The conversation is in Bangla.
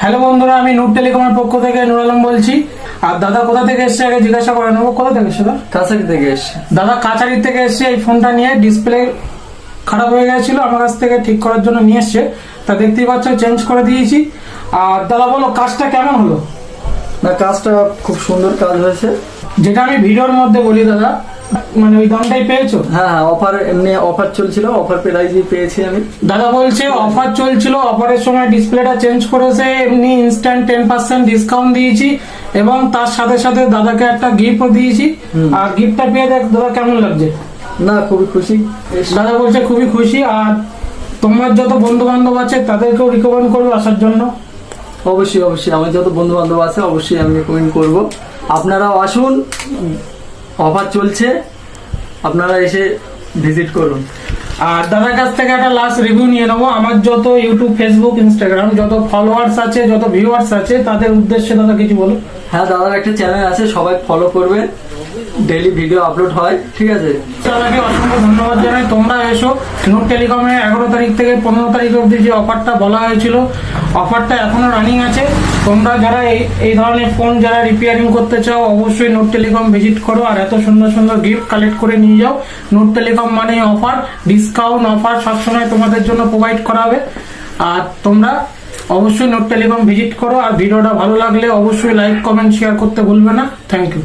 হ্যালো বন্ধুরা, আমি নূর টেলিকমের পক্ষ থেকে নুর আলম বলছি। আর দাদা কোথা থেকে এসছে আগে জিজ্ঞাসা করে নেবো। কোথা থেকে এসছে? কাছারি থেকে এসছে। দাদা কাছারি থেকে এসছে। এই ফোনটা নিয়ে ডিসপ্লে খারাপ হয়ে গেছিল, আমার কাছ থেকে ঠিক করার জন্য নিয়ে এসছে। তা দেখতেই পাচ্ছ চেঞ্জ করে দিয়েছি। আর দাদা বলো কাজটা কেমন হলো? না, কাজটা খুব সুন্দর কাজ হয়েছে। যেটা আমি ভিডিওর মধ্যে বলি দাদা, মানে ওই দামটাই পেয়েছো? হ্যাঁ, অফার এমনি অফার চলছিল, অফার প্রাইজই পেয়েছি আমি। দাদা বলছে অফার চলছিল, অফারের সময় ডিসপ্লেটা চেঞ্জ করেছে, এমনি ইনস্ট্যান্ট 10% ডিসকাউন্ট দিয়েছি এবং তার সাথে সাথে দাদাকে একটা গিফটও দিয়েছি। আর গিফটটা পেয়ে দেখ দাদা কেমন লাগছে? না, খুবই খুশি। দাদা বলছে খুবই খুশি। আর তোমার যত বন্ধু বান্ধব আছে তাদেরকেও রিকমেন্ড করবে আসার জন্য? অবশ্যই অবশ্যই, আমার যত বন্ধু বান্ধব আছে অবশ্যই আমি রেকমেন্ড করব। আপনারাও আসুন, অফার চলছে, আপনারা এসে ভিজিট করুন। আর দাদার কাছ থেকে একটা লাস্ট রিভিউ নিয়ে নেবো। আমার যত ইউটিউব, ফেসবুক, ইনস্টাগ্রাম যত ফলোয়ার্স আছে, যত ভিউয়ার্স আছে, তাদের উদ্দেশ্যে দাদা কিছু বলো। হ্যাঁ, দাদার একটা চ্যানেল আছে, সবাই ফলো করবেন, ডেইলি ভিডিও আপলোড হয়, ঠিক আছে। দাদাকে অসংখ্য ধন্যবাদ জানাই। তোমরা এসো। নূর টেলিকমে 11 তারিখ থেকে 15 তারিখ অবধি যে অফারটা বলা হয়েছিল, অফারটা এখনো রানিং আছে। তোমরা যারা এই ধরনের ফোন যারা রিপেয়ারিং করতে চাও অবশ্যই নূর টেলিকম ভিজিট করো। আর এত সুন্দর সুন্দর গিফট কালেক্ট করে নিয়ে যাও। নূর টেলিকম মানে অফার, ডিসকাউন্ট, অফার সবসময় তোমাদের জন্য প্রোভাইড করা হবে। আর তোমরা অবশ্যই নূর টেলিকম ভিজিট করো। আর ভিডিওটা ভালো লাগলে অবশ্যই লাইক, কমেন্ট, শেয়ার করতে ভুলবে না। Thank you.